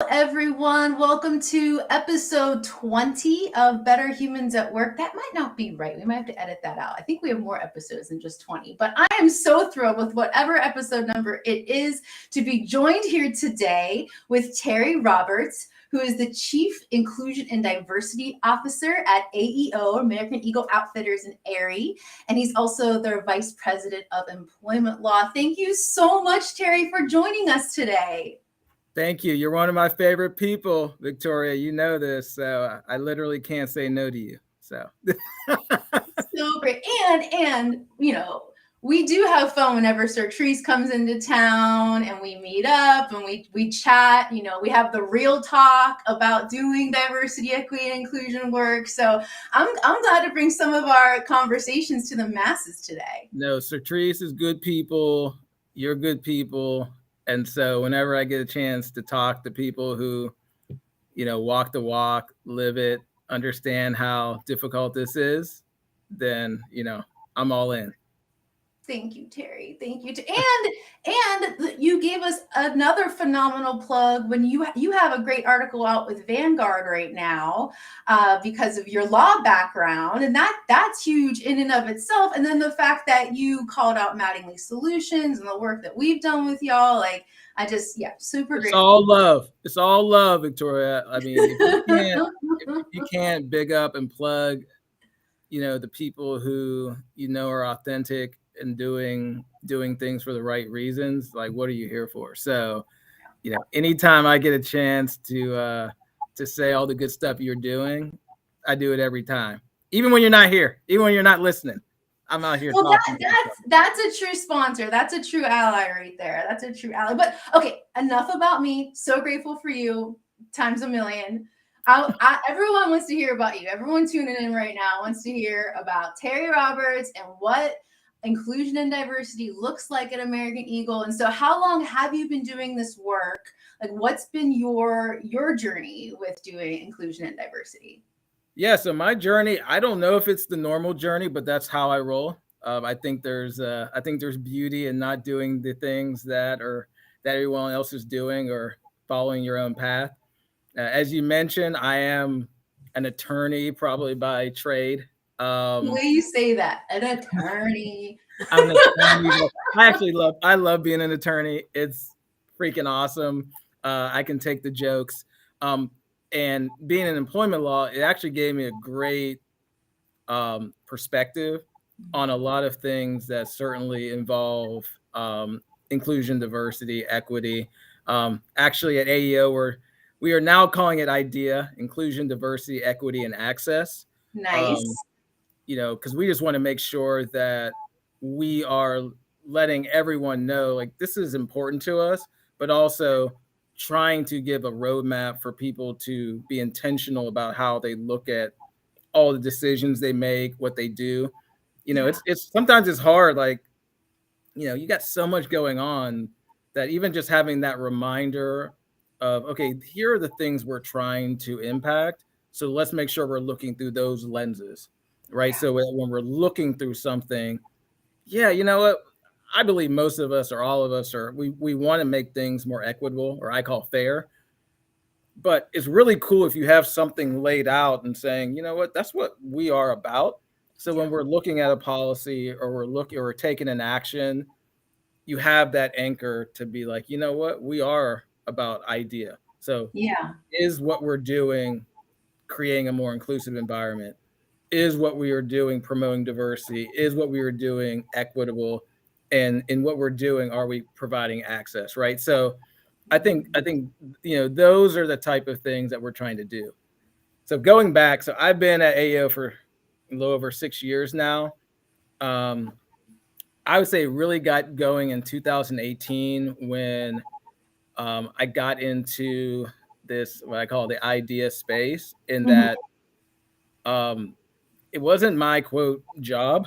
Everyone. Welcome to episode 20 of Better Humans at Work. That might not be right. We might have to edit that out. I think we have more episodes than just 20, but I am so thrilled with whatever episode number it is to be joined here today with Terry Roberts, who is the Chief Inclusion and Diversity Officer at AEO, American Eagle Outfitters in Erie, and he's also their Vice President of Employment Law. Thank you so much, Terry, for joining us today. Thank you. You're one of my favorite people, Victoria. You know this, so I literally can't say no to you. So So great. And we do have fun whenever Certrice comes into town and we meet up and we chat. We have the real talk about doing diversity, equity, and inclusion work. So I'm glad to bring some of our conversations to the masses today. no, Certrice is good people. You're good people. And so whenever I get a chance to talk to people who, walk the walk, live it, understand how difficult this is, then, I'm all in. Thank you, Terry. Thank you. And you gave us another phenomenal plug when you have a great article out with Vanguard right now because of your law background, and that's huge in and of itself. And then the fact that you called out Mattingly Solutions and the work that we've done with y'all, super It's great. all love. It's all love, Victoria. I mean, if you can't big up and plug, the people who are authentic and doing things for the right reasons, like what are you here for? So, anytime I get a chance to say all the good stuff you're doing, I do it every time. Even when you're not here, even when you're not listening, I'm out here talking. That's a true sponsor. That's a true ally right there. That's a true ally. But okay, enough about me. So grateful for you times a million. Everyone wants to hear about you. Everyone tuning in right now wants to hear about Terry Roberts and what inclusion and diversity looks like at American Eagle. And so how long have you been doing this work? Like, what's been your journey with doing inclusion and diversity? Yeah, so my journey, I don't know if it's the normal journey, but that's how I roll. I think there's beauty in not doing the things that everyone else is doing or following your own path. As you mentioned, I am an attorney, probably by trade. The way you say that, an attorney. I'm an attorney. I love being an attorney. It's freaking awesome. I can take the jokes. And being in employment law, it actually gave me a great perspective on a lot of things that certainly involve inclusion, diversity, equity. Actually, at AEO, we are now calling it IDEA, inclusion, diversity, equity, and access. Nice. Because we just want to make sure that we are letting everyone know, like, this is important to us, but also trying to give a roadmap for people to be intentional about how they look at all the decisions they make, what they do. It's sometimes it's hard. Like, you got so much going on that even just having that reminder of, okay, here are the things we're trying to impact. So let's make sure we're looking through those lenses, right? So when we're looking through something, yeah, you know what? I believe most of us or all of us we want to make things more equitable, or I call fair. But it's really cool if you have something laid out and saying, you know what, that's what we are about. So when we're looking at a policy or we're taking an action, you have that anchor to be like, you know what, we are about idea. So is what we're doing creating a more inclusive environment? Is what we are doing promoting diversity? Is what we are doing equitable? And in what we're doing, are we providing access, right? So I think those are the type of things that we're trying to do. So going back, so I've been at AEO for a little over 6 years now. I would say really got going in 2018 when I got into this, what I call the idea space, in that it wasn't my quote job.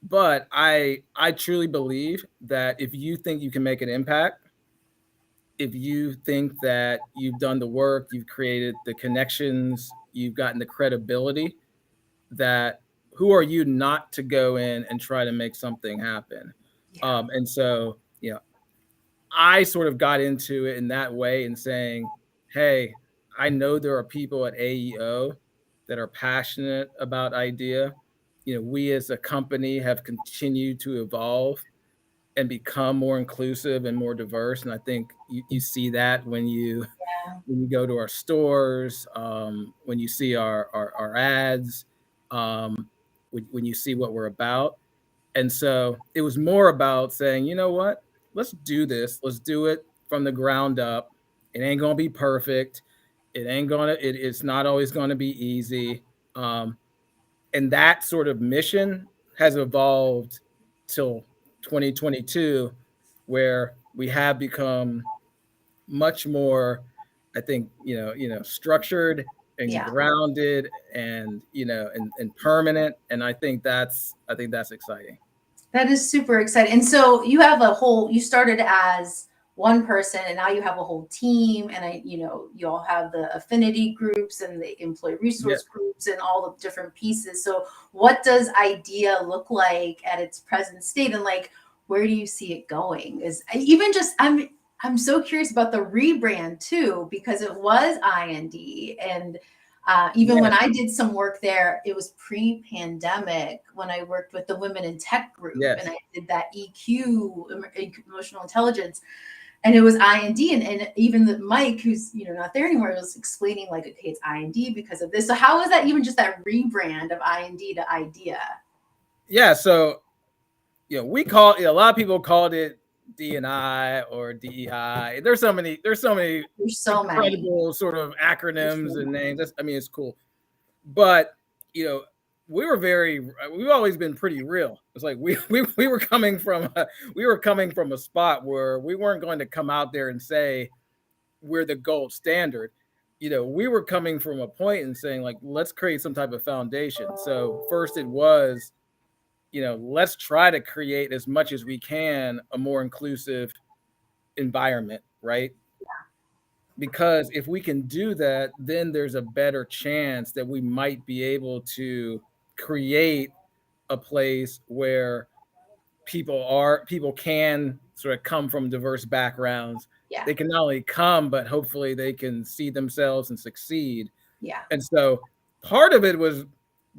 But I truly believe that if you think you can make an impact, if you think that you've done the work, you've created the connections, you've gotten the credibility, that who are you not to go in and try to make something happen? And so, I sort of got into it in that way and saying, hey, I know there are people at AEO that are passionate about IDEA. We as a company have continued to evolve and become more inclusive and more diverse. And I think you see that when you go to our stores, when you see our ads, when you see what we're about. And so it was more about saying, you know what, let's do this. Let's do it from the ground up. It ain't gonna be perfect. It's not always gonna be easy. And that sort of mission has evolved till 2022, where we have become much more, I think, structured and Yeah. grounded and and permanent. And I think that's exciting. That is super exciting. And so you started as one person and now you have a whole team and you all have the affinity groups and the employee Yeah. resource groups and all the different pieces. So what does IDEA look like at its present state and like where do you see it going? I'm so curious about the rebrand too, because it was IND and even Yeah. when I did some work there, it was pre-pandemic when I worked with the Women in Tech group and Yes. I did that EQ, emotional intelligence, and it was IND. And even the Mike, who's not there anymore, was explaining like, okay, it's IND because of this. So how is that even just that rebrand of IND to IDEA? Yeah. So, a lot of people called it D&I or DEI. There's so many There's so many. incredible sort of There's so acronyms and many. names. It's cool. But, you know, we've always been pretty real. It's like we were coming from a spot where we weren't going to come out there and say we're the gold standard. We were coming from a point and saying, like, let's create some type of foundation. So first it was, let's try to create as much as we can a more inclusive environment, right? Because if we can do that, then there's a better chance that we might be able to create a place where people can sort of come from diverse backgrounds. Yeah. They can not only come, but hopefully they can see themselves and succeed. Yeah. And so part of it was,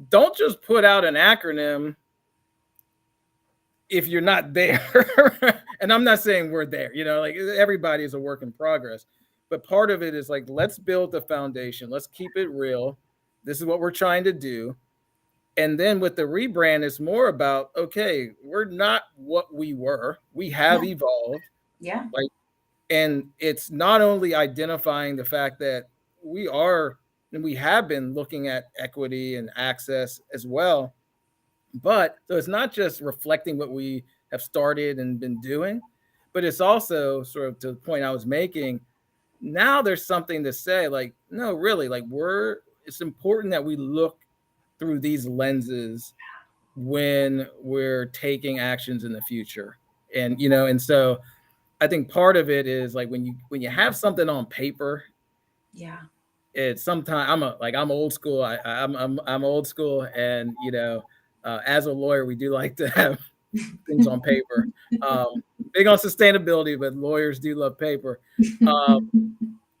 don't just put out an acronym if you're not there. And I'm not saying we're there, like everybody is a work in progress. But part of it is like, let's build the foundation. Let's keep it real. This is what we're trying to do. And then with the rebrand, it's more about, okay, we're not what we were. We have Yeah. evolved. Yeah. Like, and it's not only identifying the fact that we are and we have been looking at equity and access as well. But so it's not just reflecting what we have started and been doing, but it's also sort of to the point I was making. Now there's something to say, like, no, really, like it's important that we look through these lenses when we're taking actions in the future. And so I think part of it is like when you have something on paper, Yeah. it's sometimes I'm old school. I'm old school, and as a lawyer, we do like to have things on paper. Big on sustainability, but lawyers do love paper. Um,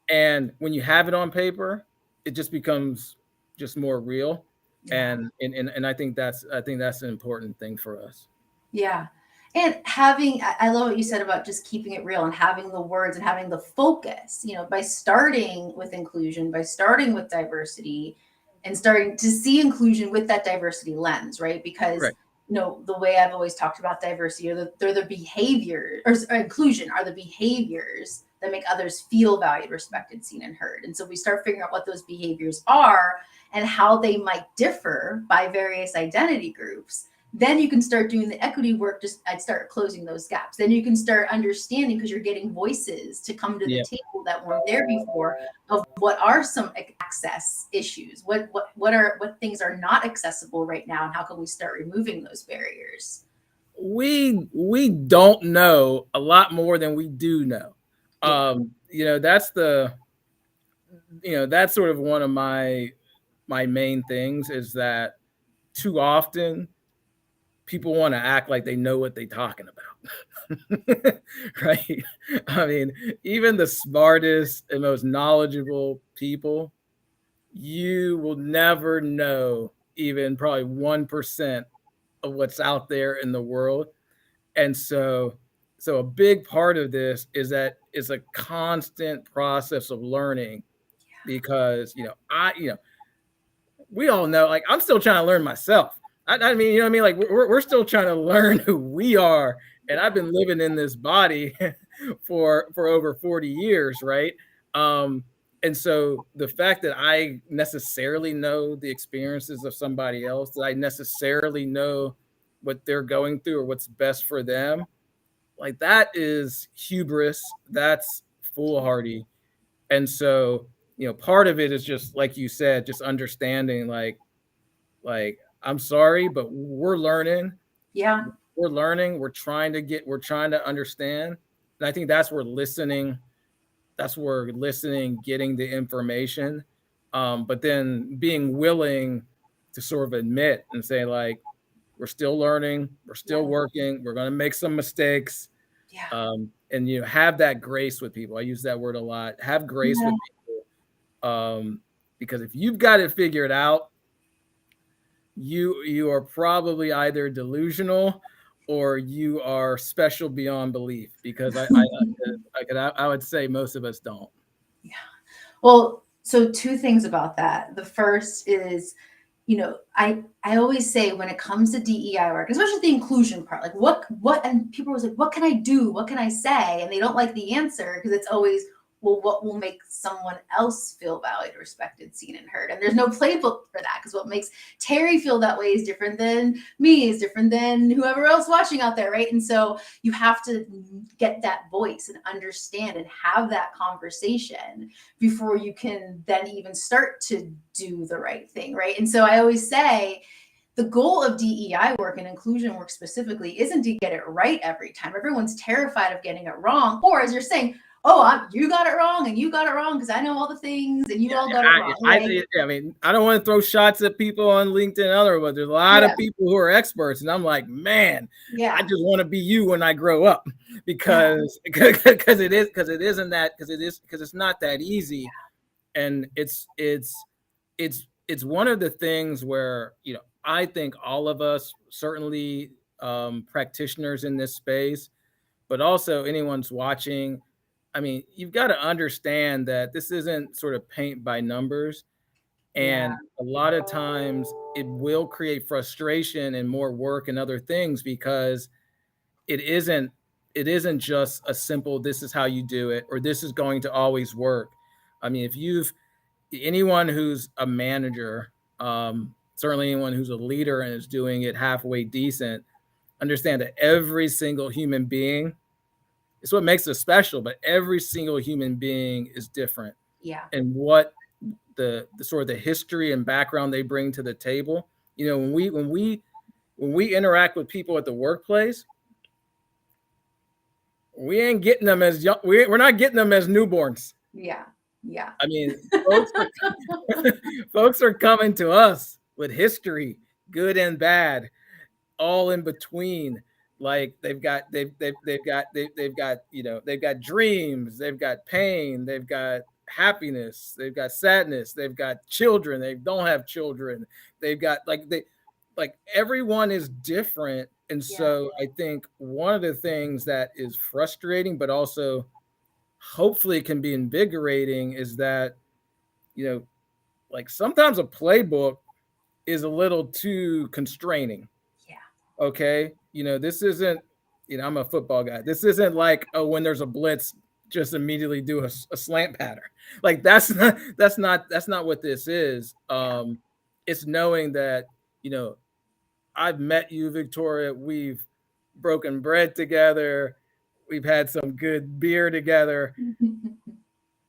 and when you have it on paper, it just becomes just more real. Yeah. And I think that's an important thing for us. Yeah. And I love what you said about just keeping it real and having the words and having the focus, by starting with inclusion, by starting with diversity and starting to see inclusion with that diversity lens, right? Because, Right. the way I've always talked about diversity they're the behavior or inclusion are the behaviors that make others feel valued, respected, seen, and heard. And so we start figuring out what those behaviors are and how they might differ by various identity groups, then you can start doing the equity work. I'd start closing those gaps. Then you can start understanding because you're getting voices to come to the Yeah. table that weren't there before of what are some access issues, what things are not accessible right now, and how can we start removing those barriers. We don't know a lot more than we do know. Yeah. That's sort of one of my main things is that too often people want to act like they know what they're talking about. right? I mean, even the smartest and most knowledgeable people, you will never know even probably 1% of what's out there in the world. And so a big part of this is that it's a constant process of learning because we all know, like, I'm still trying to learn myself. I mean, you know what I mean? Like, we're still trying to learn who we are. And I've Yeah. been living in this body for over 40 years, right? Um, and so the fact that I necessarily know the experiences of somebody else, that I necessarily know what they're going through or what's best for them, like that is hubris. That's foolhardy. And so, part of it is just like you said, just understanding like I'm sorry, but we're learning. Yeah. We're learning. We're trying to understand. And I think that's where listening, getting the information. But then being willing to sort of admit and say, like, we're still learning, we're still Yeah. working, we're gonna make some mistakes. Yeah. And have that grace with people. I use that word a lot. Have grace with Yeah. people. Because if you've got it figured out, you are probably either delusional or you are special beyond belief. Because I would say most of us don't. Yeah. Well, so two things about that. The first is, I always say when it comes to DEI work, especially the inclusion part, like what and people are always like, what can I do? What can I say? And they don't like the answer because it's always, well, what will make someone else feel valued, respected, seen, and heard? And there's no playbook for that because what makes Terry feel that way is different than me, is different than whoever else watching out there, right? And so you have to get that voice and understand and have that conversation before you can then even start to do the right thing, right? And so I always say the goal of DEI work and inclusion work specifically isn't to get it right every time. Everyone's terrified of getting it wrong, or as you're saying, oh, you got it wrong and you got it wrong because I know all the things and you all got it wrong. Right? I mean, I don't want to throw shots at people on LinkedIn and other, but there's a lot Yeah. of people who are experts, and I'm like, man, Yeah. I just want to be you when I grow up because it's not that easy, and it's one of the things where I think all of us, certainly practitioners in this space, but also anyone's watching. I mean, you've got to understand that this isn't sort of paint by numbers. Yeah. And a lot of times it will create frustration and more work and other things because it isn't it isn't just a simple this is how you do it or this is going to always work. I mean, if you've anyone who's a manager, certainly anyone who's a leader and is doing it halfway decent, understand that every single human being, it's what makes us special, but every single human being is different. Yeah. And what the sort of the history and background they bring to the table. When we interact with people at the workplace, we ain't getting them as young. We're not getting them as newborns. Yeah. Yeah. I mean, folks are coming to us with history, good and bad, all in between. Like they've got dreams, they've got pain, they've got happiness, they've got sadness, they've got children, they don't have children, they've got like everyone is different. And Yeah. so I think one of the things that is frustrating but also hopefully can be invigorating is that like sometimes a playbook is a little too constraining. Yeah. Okay, this isn't, I'm a football guy, this isn't like, oh, when there's a blitz, just immediately do a slant pattern. Like that's not what this is. It's knowing that I've met you, Victoria, we've broken bread together, we've had some good beer together,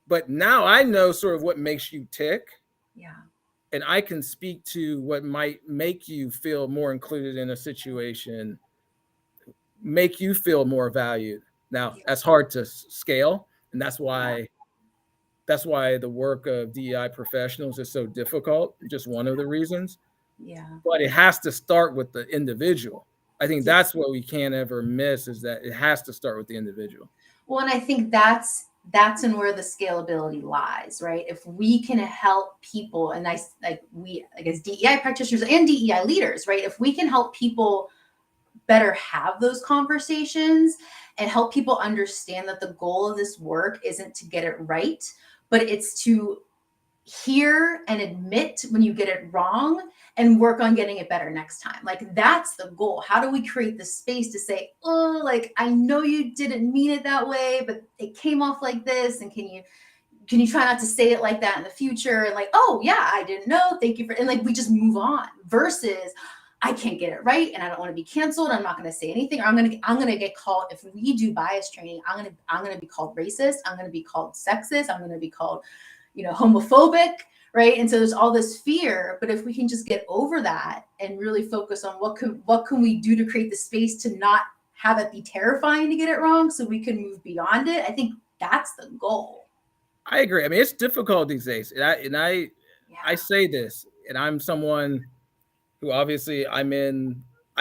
but now I know sort of what makes you tick, Yeah. and I can speak to what might make you feel more included in a situation, make you feel more valued. Now, that's hard to scale, and that's why the work of DEI professionals is so difficult. Just one of the reasons, Yeah. but it has to start with the individual. I think that's what we can't ever miss, is that it has to start with the individual. Well, and I think that's in where the scalability lies, right? If we can help people, and I guess DEI practitioners and DEI leaders, right? If we can help people better have those conversations and help people understand that the goal of this work isn't to get it right, but it's to hear and admit when you get it wrong and work on getting it better next time. Like, that's the goal. How do we create the space to say, oh, like, I know you didn't mean it that way, but it came off like this, and can you try not to say it like that in the future? And like, oh yeah, I didn't know, thank you for, and like, we just move on, versus I can't get it right and I don't want to be canceled, I'm not going to say anything, or I'm going to get called, if we do bias training, I'm going to be called racist, I'm going to be called sexist, I'm going to be called, homophobic, right? And so there's all this fear. But if we can just get over that and really focus on what can we do to create the space to not have it be terrifying to get it wrong, so we can move beyond it, I think that's the goal. I agree. I mean, it's difficult these days, and I say this, and I'm someone who, obviously, I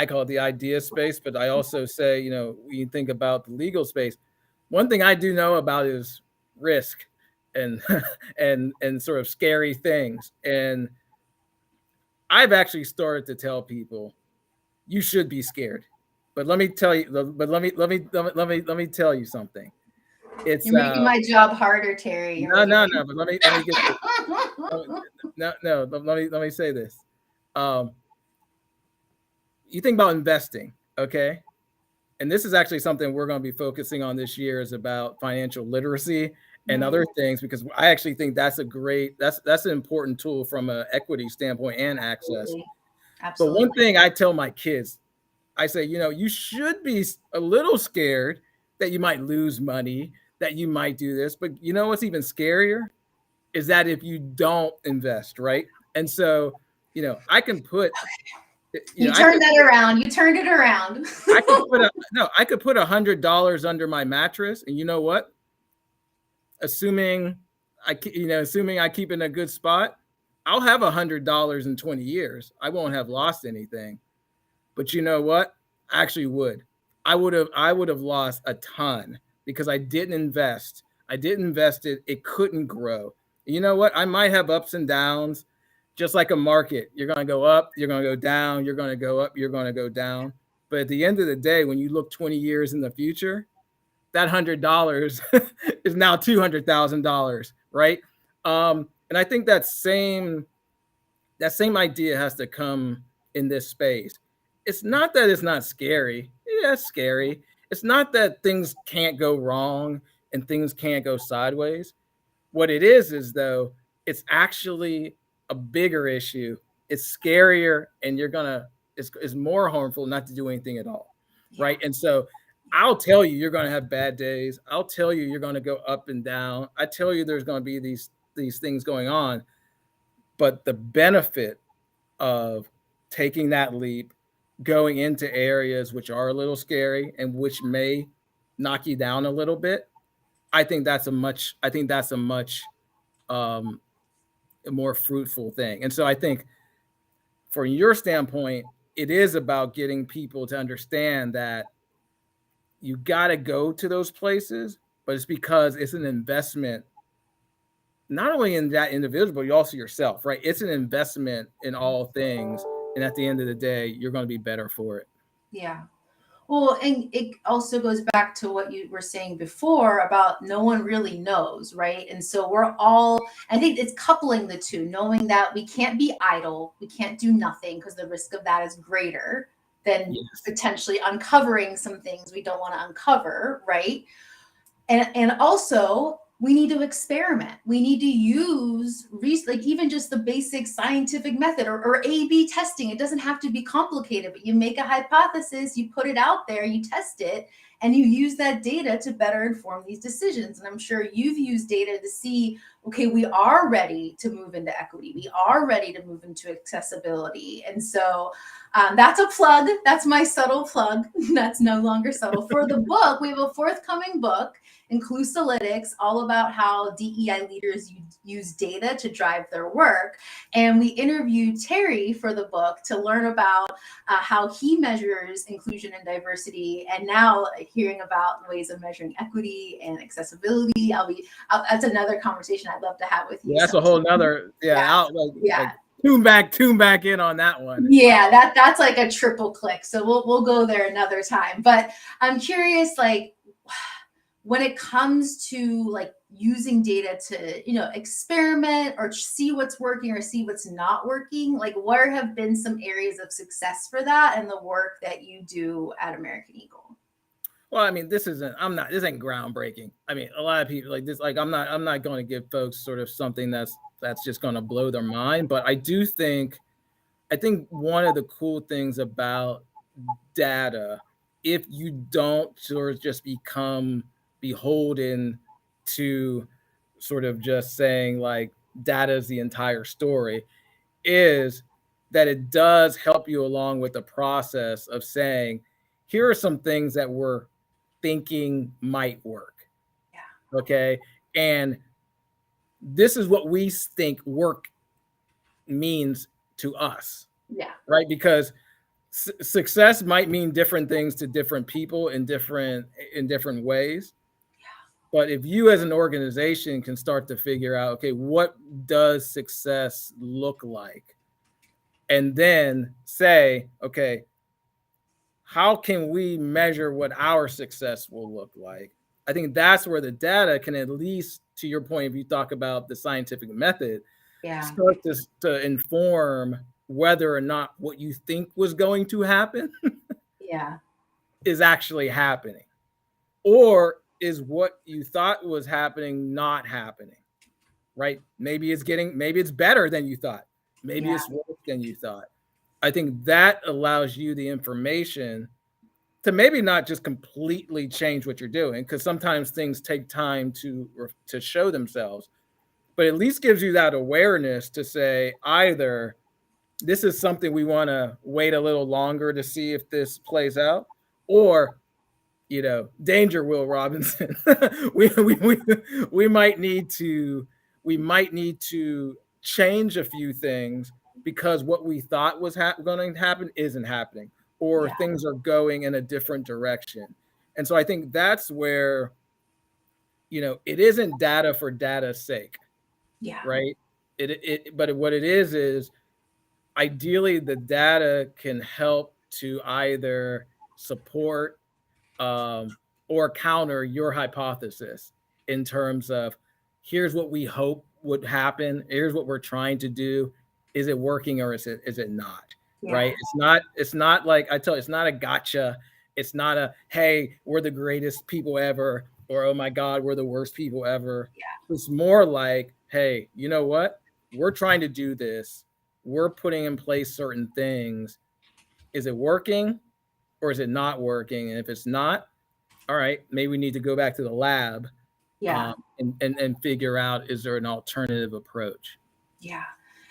call it the idea space, but I also say, when you think about the legal space, one thing I do know about is risk and and sort of scary things. And I've actually started to tell people, you should be scared. But let me tell you, let me tell you something. You're making my job harder, Terry. No. But let me get this. Let me say this. You think about investing, okay? And this is actually something we're going to be focusing on this year, is about financial literacy and other things, because I actually think that's an important tool from an equity standpoint and access. Absolutely. But one thing I tell my kids, I say, you should be a little scared that you might lose money, that you might do this, but what's even scarier is that if you don't invest, right? And so, I can put You turned it around. I could put $100 under my mattress, and you know what? Assuming I keep it in a good spot, I'll have $100 in 20 years. I won't have lost anything. But you know what? I actually would. I would have lost a ton because I didn't invest. I didn't invest it. It couldn't grow. You know what? I might have ups and downs. Just like a market, you're going to go up, you're going to go down, you're going to go up, you're going to go down. But at the end of the day, when you look 20 years in the future, that $100 is now $200,000, right? And I think that same idea has to come in this space. It's not that it's not scary. Yeah, it's scary. It's not that things can't go wrong and things can't go sideways. What it is though, it's actually a bigger issue. It's scarier, and it's more harmful not to do anything at all, right? And so I'll tell you, you're going to have bad days. I'll tell you, you're going to go up and down. I tell you, there's going to be these things going on. But the benefit of taking that leap, going into areas which are a little scary and which may knock you down a little bit, I think that's a much a more fruitful thing. And so I think, from your standpoint, it is about getting people to understand that you got to go to those places, but it's because it's an investment, not only in that individual, but also yourself, right? It's an investment in all things. And at the end of the day, you're going to be better for it. Yeah. Well, and it also goes back to what you were saying before about no one really knows, right? And so I think it's coupling the two, knowing that we can't be idle, we can't do nothing, because the risk of that is greater than potentially uncovering some things we don't want to uncover, right? And also, we need to experiment. We need to use even just the basic scientific method or A/B testing. It doesn't have to be complicated, but you make a hypothesis, you put it out there, you test it, and you use that data to better inform these decisions. And I'm sure you've used data to see, okay, we are ready to move into equity. We are ready to move into accessibility. And so that's a plug. That's my subtle plug. That's no longer subtle. For the book, we have a forthcoming book, Inclusalytics, all about how DEI leaders use data to drive their work. And we interviewed Terry for the book to learn about how he measures inclusion and diversity, and now hearing about ways of measuring equity and accessibility. That's another conversation I'd love to have with you. Yeah, that's a whole nother, like tune back in on that one. Yeah, that's like a triple click. So we'll go there another time. But I'm curious, like, when it comes to like using data to, experiment or see what's working or see what's not working, like where have been some areas of success for that and the work that you do at American Eagle? Well, I mean, this isn't groundbreaking. I mean, a lot of people like this, like I'm not going to give folks sort of something that's just going to blow their mind. But I think one of the cool things about data, if you don't sort of just become beholden to sort of just saying like data is the entire story, is that it does help you along with the process of saying, here are some things that we're thinking might work. Yeah. Okay. And this is what we think work means to us. Yeah. Right. Because success might mean different things to different people in different ways. But if you as an organization can start to figure out, okay, what does success look like? And then say, okay, how can we measure what our success will look like? I think that's where the data can, at least to your point, if you talk about the scientific method, start to inform whether or not what you think was going to happen is actually happening. Or is what you thought was happening not happening, right? Maybe it's better than you thought. Maybe it's worse than you thought. I think that allows you the information to maybe not just completely change what you're doing, because sometimes things take time to show themselves, but at least gives you that awareness to say, either this is something we want to wait a little longer to see if this plays out, or danger, Will Robinson. we might need to change a few things because what we thought was going to happen isn't happening, or things are going in a different direction. And so I think that's where, it isn't data for data's sake. Yeah. Right. But what it is ideally the data can help to either support or counter your hypothesis in terms of, here's what we hope would happen, here's what we're trying to do, is it working or is it not? Right. It's not like, I tell you, it's not a gotcha. It's not a, hey, we're the greatest people ever, or oh my God, we're the worst people ever. It's more like, hey, you know what, we're trying to do this, we're putting in place certain things, is it working or is it not working? And if it's not, all right, maybe we need to go back to the lab and figure out, is there an alternative approach? Yeah.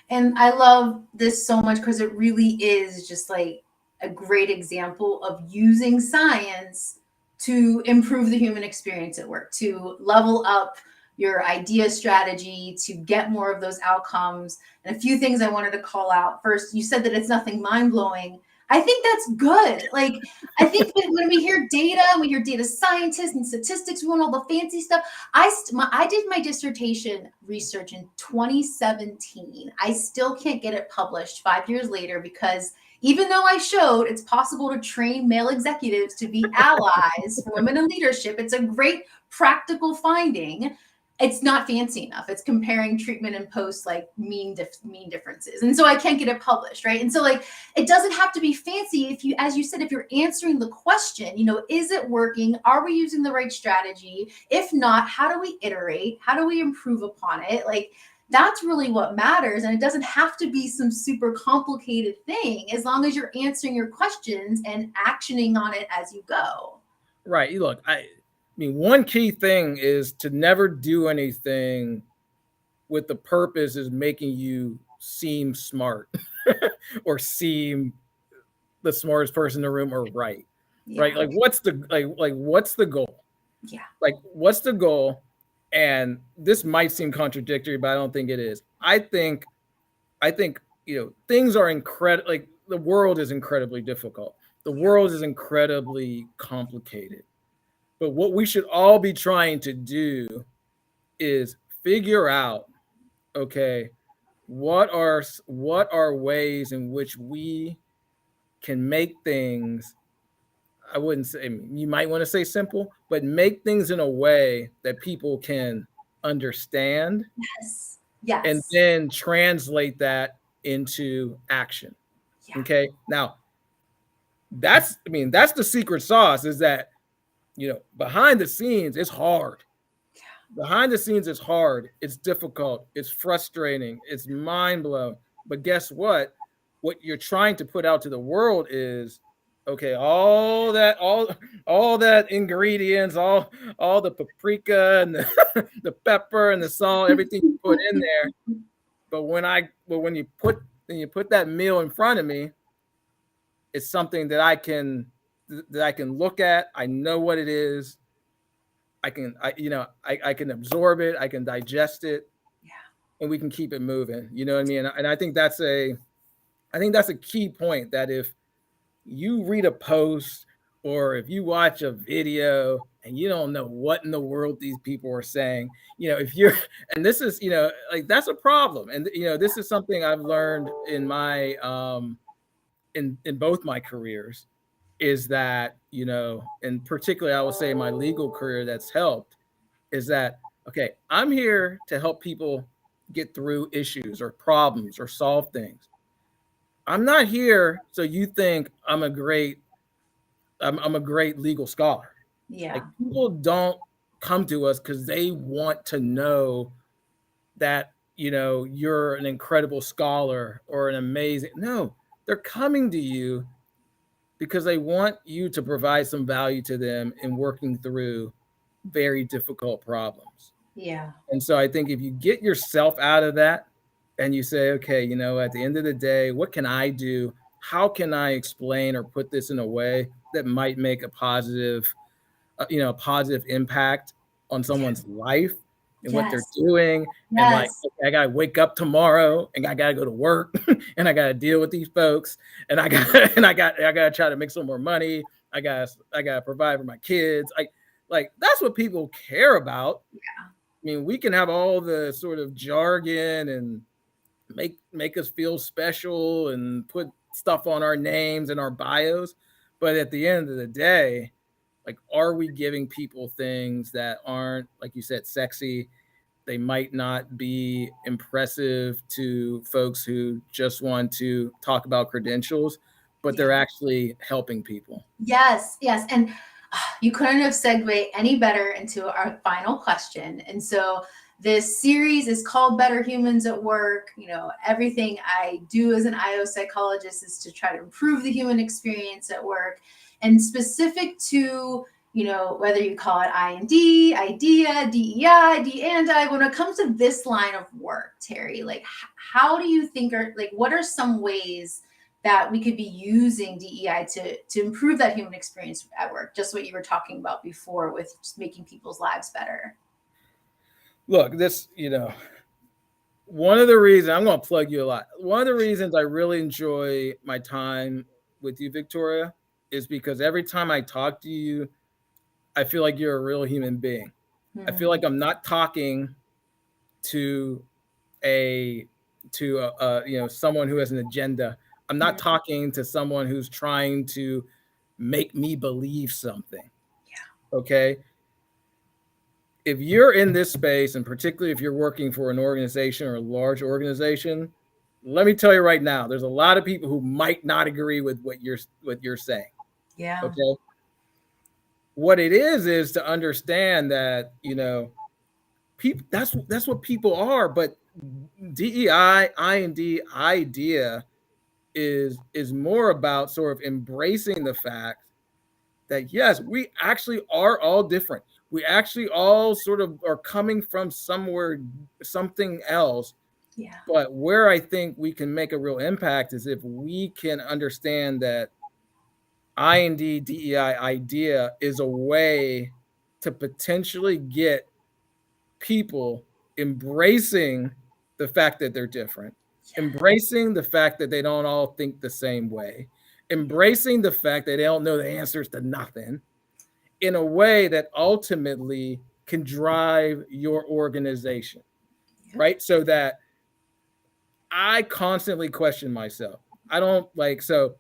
And I love this so much because it really is just like a great example of using science to improve the human experience at work, to level up your idea strategy, to get more of those outcomes. And a few things I wanted to call out. First, you said that it's nothing mind-blowing. I think that's good. Like, I think that when we hear data, we hear data scientists and statistics, we want all the fancy stuff. I did my dissertation research in 2017. I still can't get it published 5 years later because even though I showed it's possible to train male executives to be allies for women in leadership, it's a great practical finding. It's not fancy enough. It's comparing treatment and post like mean differences. And so I can't get it published, right? And so like, it doesn't have to be fancy if you, as you said, if you're answering the question, is it working? Are we using the right strategy? If not, how do we iterate? How do we improve upon it? Like, that's really what matters. And it doesn't have to be some super complicated thing as long as you're answering your questions and actioning on it as you go. Right. Look, I mean, one key thing is to never do anything with the purpose is making you seem smart or seem the smartest person in the room or right. Yeah. Right. Like what's the goal? Yeah. Like what's the goal? And this might seem contradictory, but I don't think it is. I think things are incredible. Like the world is incredibly difficult. The world is incredibly complicated. But what we should all be trying to do is figure out, okay, what are ways in which we can make things, I wouldn't say, you might want to say simple, but make things in a way that people can understand Yes. and Yes. then translate that into action. Yeah. Okay. Now, that's the secret sauce, is that, behind the scenes, it's hard. Behind the scenes, it's hard. It's difficult. It's frustrating. It's mind blowing. But guess what? What you're trying to put out to the world is, okay, all that ingredients, all the paprika and the pepper and the salt, everything you put in there. But when you put that meal in front of me, it's something that I can look at. I know what it is. I can absorb it. I can digest it, Yeah. and we can keep it moving. You know what I mean? And I think that's a key point, that if you read a post or if you watch a video and you don't know what in the world these people are saying, if you're, and this is, like, that's a problem. And, this is something I've learned in my, in both my careers, is that, and particularly I would say my legal career that's helped, is that, okay, I'm here to help people get through issues or problems or solve things. I'm not here so you think I'm a great legal scholar. Yeah. Like, people don't come to us because they want to know that, you're an incredible scholar or an amazing. No, they're coming to you because they want you to provide some value to them in working through very difficult problems. Yeah. And so I think if you get yourself out of that and you say, okay, at the end of the day, what can I do? How can I explain or put this in a way that might make a positive impact on someone's life and what they're Yes. doing? And, like, Yes. okay, I got to wake up tomorrow and I got to go to work and I got to deal with these folks and I got to try to make some more money. I got to provide for my kids. Like, that's what people care about. I mean, we can have all the sort of jargon and make us feel special and put stuff on our names and our bios, but at the end of the day, like, are we giving people things that aren't, like you said, sexy? They might not be impressive to folks who just want to talk about credentials, but Yeah. they're actually helping people. Yes, yes. And you couldn't have segued any better into our final question. And so this series is called Better Humans at Work. Everything I do as an IO psychologist is to try to improve the human experience at work, and specific to, whether you call it I&D, idea, DEI, D&I, when it comes to this line of work, Terry, like, how do you think, or like, what are some ways that we could be using DEI to improve that human experience at work? Just what you were talking about before with just making people's lives better. Look, one of the reasons, I'm going to plug you a lot. One of the reasons I really enjoy my time with you, Victoria, is because every time I talk to you, I feel like you're a real human being. I feel like I'm not talking to a someone who has an agenda. I'm not talking to someone who's trying to make me believe something. Yeah. Okay? If you're in this space, and particularly if you're working for an organization or a large organization, let me tell you right now, there's a lot of people who might not agree with what you're saying. Yeah. Okay? What it is to understand that, people, that's what people are. But DEI, I&D, idea is more about sort of embracing the fact that yes, we actually are all different. We actually all sort of are coming from somewhere, something else. Yeah. But where I think we can make a real impact is if we can understand that IND DEI idea is a way to potentially get people embracing the fact that they're different, embracing the fact that they don't all think the same way, embracing the fact that they don't know the answers to nothing, in a way that ultimately can drive your organization, Yeah. right? So that I constantly question myself. I don't like, so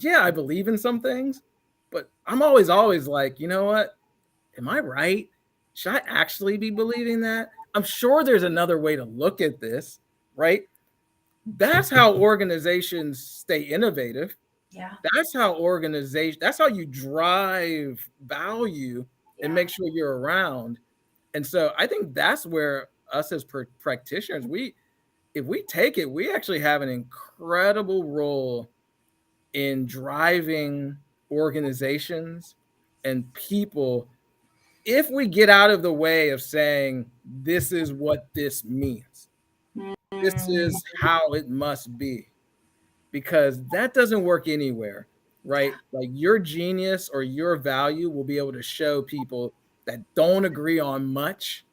yeah, I believe in some things, but I'm always like, you know what? Am I right? Should I actually be believing that? I'm sure there's another way to look at this, right? That's how organizations stay innovative. Yeah. That's how you drive value and Yeah. make sure you're around. And so I think that's where us as practitioners, if we take it, we actually have an incredible role in driving organizations and people if we get out of the way of saying this is what this means, this Mm, is how it must be, because that doesn't work anywhere, right? Like your genius or your value will be able to show people that don't agree on much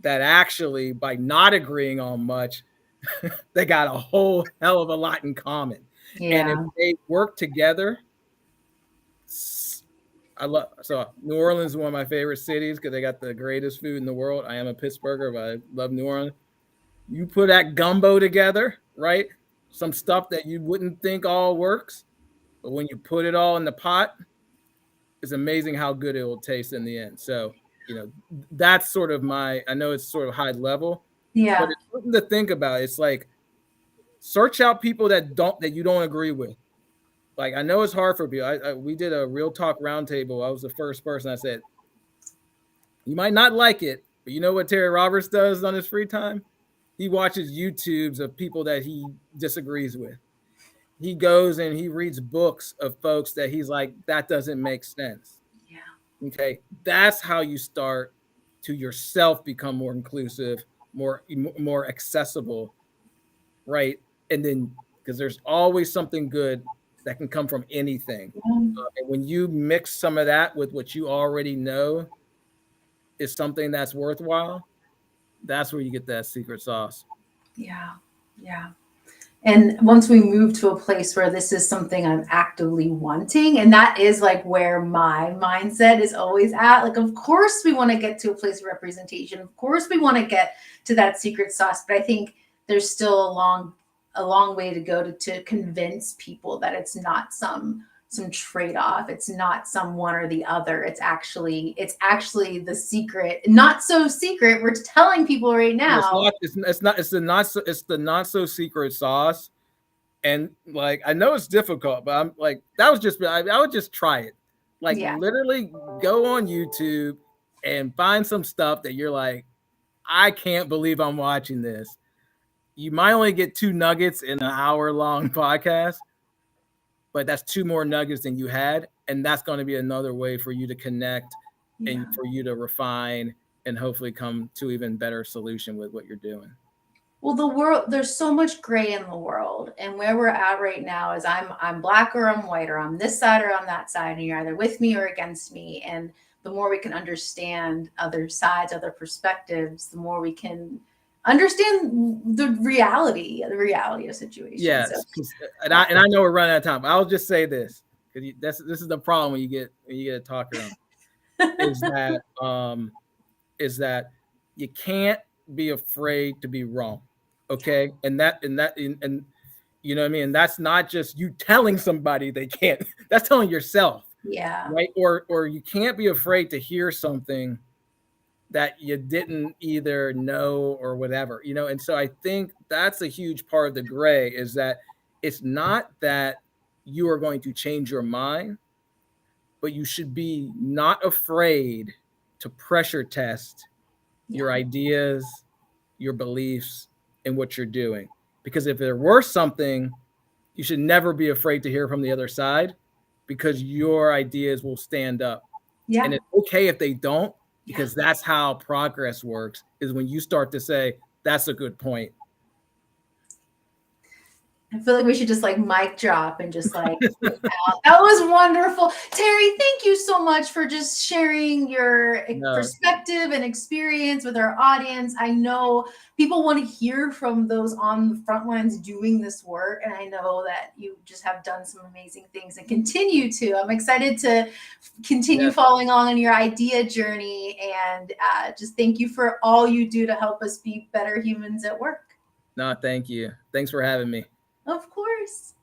that actually, by not agreeing on much, they got a whole hell of a lot in common. And if yeah. they work together, I love, so New Orleans is one of my favorite cities because they got the greatest food in the world. I am a Pittsburgher, but I love New Orleans. You put that gumbo together, right? Some stuff that you wouldn't think all works, but when you put it all in the pot, it's amazing how good it will taste in the end. So, that's sort of I know it's sort of high level, but Yeah. it's something to think about. It's like search out people that you don't agree with. Like I know it's hard for people. We did a real talk roundtable. I was the first person. I said, you might not like it, but you know what Terry Roberts does on his free time? He watches YouTubes of people that he disagrees with. He goes and he reads books of folks that he's like, that doesn't make sense. Yeah. Okay. That's how you start to yourself become more inclusive, more accessible, right? And then because there's always something good that can come from anything. And when you mix some of that with what you already know is something that's worthwhile, that's where you get that secret sauce. Yeah. Yeah. And once we move to a place where this is something I'm actively wanting, and that is like where my mindset is always at. Like, of course, we want to get to a place of representation. Of course, we want to get to that secret sauce. But I think there's still a long way to go to convince people that it's not some trade-off. It's not some one or the other. It's actually the secret, not so secret. We're telling people right It's now. not. It's not. It's the not so secret sauce. And like I know it's difficult, but I'm like that was just. I would just try it. Like Yeah. literally go on YouTube and find some stuff that you're like, I can't believe I'm watching this. You might only get 2 nuggets in an hour-long podcast, but that's 2 more nuggets than you had, and that's going to be another way for you to connect Yeah. and for you to refine and hopefully come to even better solution with what you're doing. Well, the world, there's so much gray in the world. And where we're at right now is I'm black or I'm white, or I'm this side or I'm that side, and you're either with me or against me. And the more we can understand other sides, other perspectives, the more we can understand the reality of situations. So Yes, and I know we're running out of time. But I'll just say this because this is the problem when you get a talker on is that is that you can't be afraid to be wrong. Okay. And you know what I mean? And that's not just you telling somebody they can't, that's telling yourself, yeah. right? Or you can't be afraid to hear something that you didn't either know or whatever, and so I think that's a huge part of the gray is that it's not that you are going to change your mind, but you should be not afraid to pressure test your Yeah. ideas, your beliefs, and what you're doing. Because if there were something, you should never be afraid to hear from the other side, because your ideas will stand up. Yeah. And it's okay if they don't, because that's how progress works, is when you start to say, that's a good point. I feel like we should just like mic drop and just like that was wonderful. Terry, thank you so much for just sharing your perspective and experience with our audience. I know people want to hear from those on the front lines doing this work, and I know that you just have done some amazing things and continue to. I'm excited to continue following on your idea journey, and just thank you for all you do to help us be better humans at work. No, thank you. Thanks for having me. Of course.